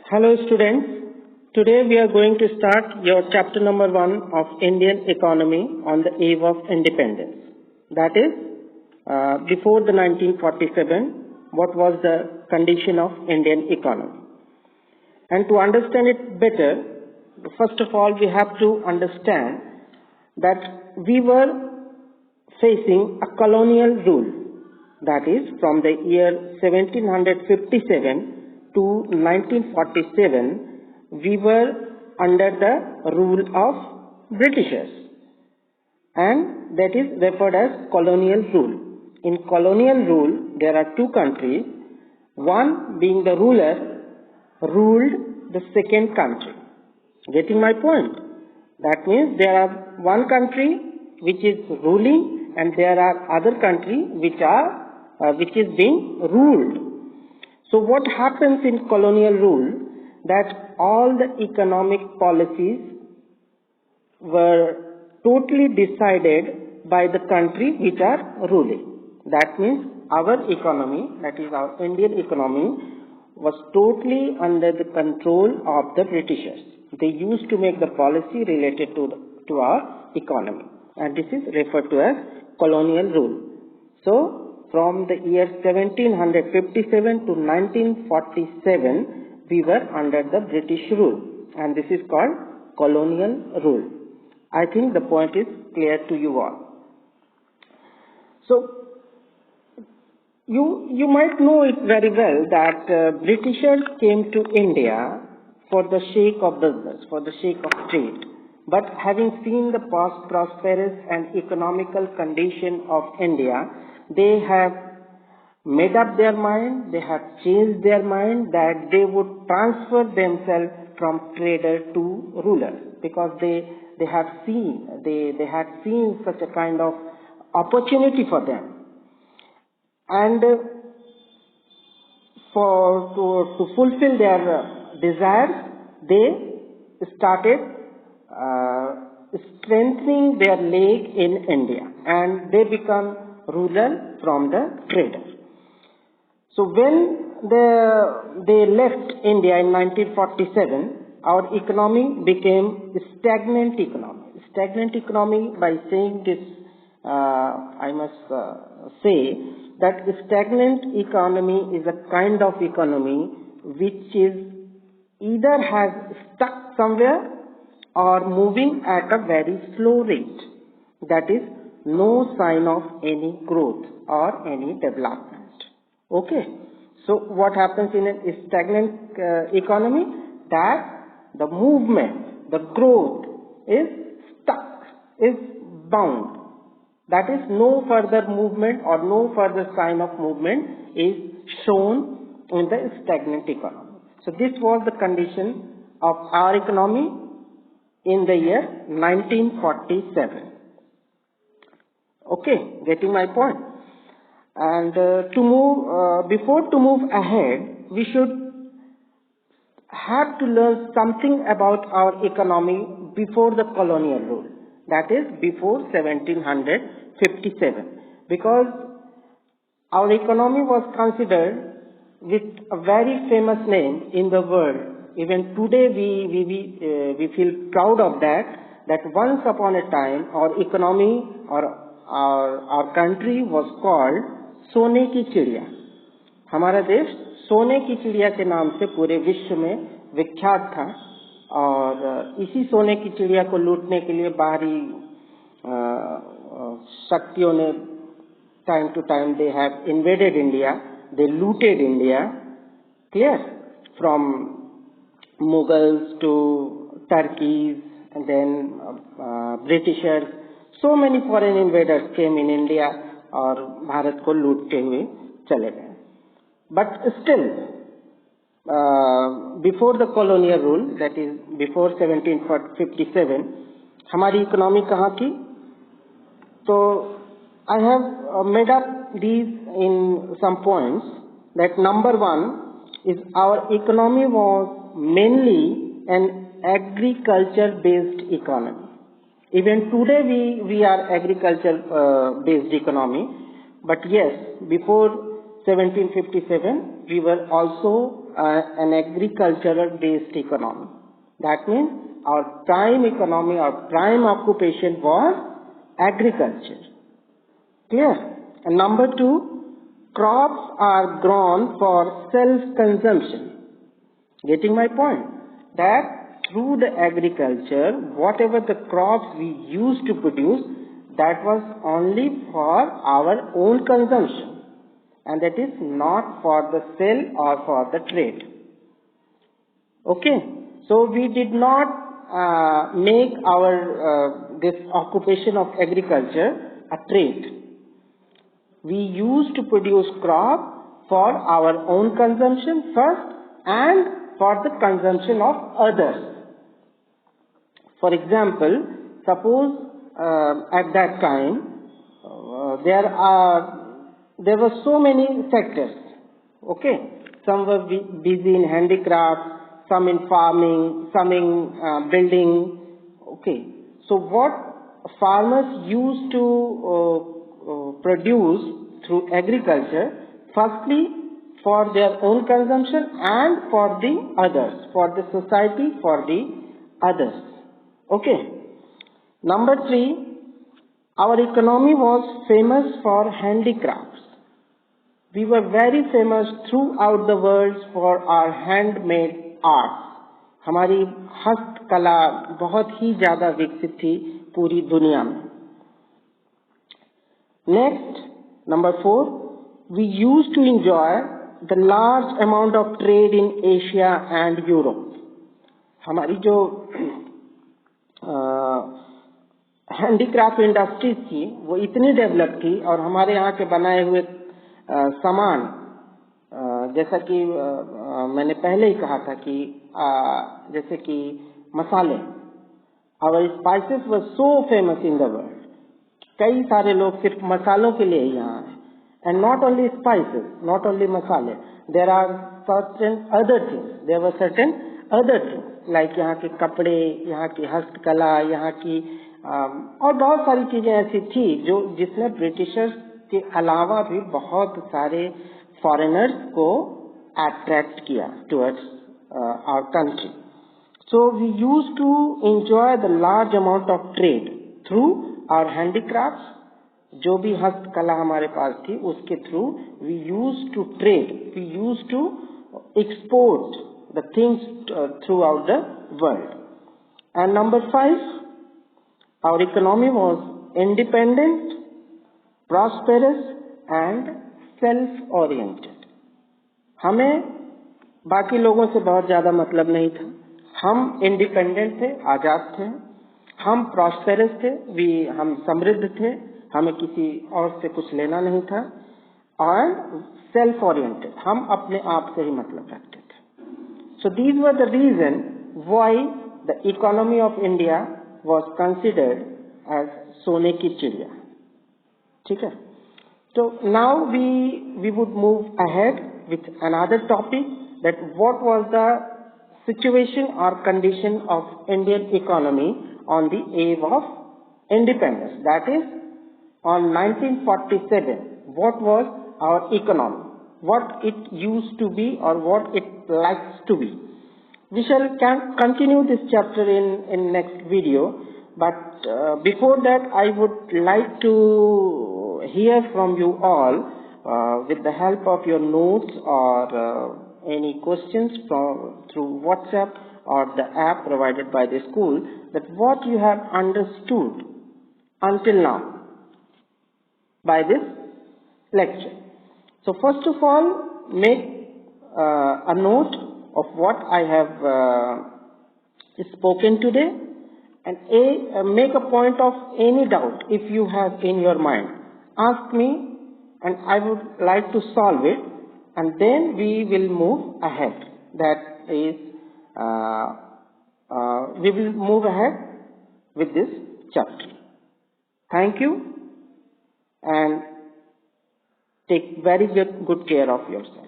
Hello students, today we are going to start your chapter number 1 of Indian economy on the eve of independence. That is, before the 1947, what was the condition of Indian economy? And to understand it better, first of all we have to understand that we were facing a colonial rule. That is, from the year 1757 to 1947, we were under the rule of Britishers, and that is referred as colonial rule. In colonial rule, there are two countries, one being the ruler ruled the second country. Getting my point? That means there are one country which is ruling and there are other countries which is being ruled. So what happens in colonial rule, that all the economic policies were totally decided by the country which are ruling. That means our economy, that is our Indian economy, was totally under the control of the Britishers. They used to make the policy related to our economy, and this is referred to as colonial rule. So from the year 1757 to 1947, we were under the British rule, and this is called colonial rule. I think the point is clear to you all. So, you might know it very well that Britishers came to India for the sake of business, for the sake of trade. But having seen the past prosperous and economical condition of India, they have made up their mind, they have changed their mind that they would transfer themselves from trader to ruler, because they had seen such a kind of opportunity for them. And to fulfill their desires, they started strengthening their leg in India, and they become ruler from the trader. So when they left India in 1947, our economy became stagnant economy. Stagnant economy, by saying this, I must say that stagnant economy is a kind of economy which is either has stuck somewhere or moving at a very slow rate. That is, no sign of any growth or any development. Okay. So what happens in a stagnant economy? That the movement, the growth is stuck, is bound. That is, no further movement or no further sign of movement is shown in the stagnant economy. So this was the condition of our economy in the year 1947. Okay, getting my point? And before to move ahead, we should have to learn something about our economy before the colonial rule. That is, before 1757. Because our economy was considered with a very famous name in the world. Even today we feel proud of that once upon a time our economy or our country was called सोने की चिड़िया. हमारा देश सोने की चिड़िया के नाम से पूरे विश्व में विख्यात था, और इसी सोने की चिड़िया को लूटने के लिए बाहरी शक्तियों ने time to time they have invaded India, they looted India, clear, from Mughals to Turkeys and then Britishers. So many foreign invaders came in India और भारत को लूटते हुए चले गए. But still, before the colonial rule, that is before 1757, हमारी economy कहाँ थी? तो I have made up these in some points. That number one is our economy was mainly an agriculture-based economy. Even today we are agriculture-based economy, but yes, before 1757 we were also an agricultural-based economy. That means our prime economy, our prime occupation was agriculture. Clear? And number 2, crops are grown for self-consumption. Getting my point? That through the agriculture, whatever the crops we used to produce, that was only for our own consumption, and that is not for the sale or for the trade. Okay, so we did not make our this occupation of agriculture a trade. We used to produce crop for our own consumption first and for the consumption of others. For example, suppose at that time there were so many sectors. Okay, some were busy in handicraft, some in farming, some in building. Okay, so what farmers used to produce through agriculture, firstly for their own consumption and for the others, for the society, for the others. Okay. Number 3, our economy was famous for handicrafts. We were very famous throughout the world for our handmade arts. हमारी हस्तकला बहुत ही ज़्यादा विकसित थी पूरी दुनिया में. Next, number 4, we used to enjoy the large amount of trade in Asia and Europe. हमारी जो हैंडीक्राफ्ट इंडस्ट्रीज थी वो इतनी डेवलप थी और हमारे यहाँ के बनाए हुए सामान, जैसा कि मैंने पहले ही कहा था कि जैसे कि मसाले, our spices were so famous in the world. कई सारे लोग सिर्फ मसालों के लिए यहाँ आए. And not only spices, not only मसाले, there are certain other things. There were certain other things like यहाँ के कपड़े, यहाँ की हस्तकला, यहाँ की और बहुत सारी चीजें ऐसी थी जो जिसने ब्रिटिशर्स के अलावा भी बहुत सारे फॉरेनर्स को अट्रैक्ट किया towards our country. So we used to enjoy the large amount of trade through our handicrafts. जो भी हस्तकला हमारे पास थी उसके through we used to trade, we used to export the things throughout the world. And number 5, our economy was independent, prosperous and self-oriented. हमें बाकी लोगों से बहुत ज़्यादा मतलब नहीं था. हम इंडिपेंडेंट थे, आज़ाद थे. हम प्रॉस्पेरस थे, हम समृद्ध थे, हमें किसी और से कुछ लेना नहीं था. और सेल्फ ओरिएंटेड, हम अपने आप से ही मतलब रखते थे. So these were the reason why the economy of India was considered as सोने की चिड़िया. ठीक है. So now we would move ahead with another topic, that what was the situation or condition of Indian economy on the eve of independence. That is, on 1947, what was our economy, what it used to be or what it likes to be. We shall continue this chapter in next video, but before that I would like to hear from you all with the help of your notes or any questions through WhatsApp or the app provided by the school, that what you have understood until now by this lecture. So first of all, make a note of what I have spoken today, and make a point of any doubt if you have in your mind. Ask me and I would like to solve it, and then we will move ahead. That is, we will move ahead with this chapter. Thank you, and take very good care of yourself.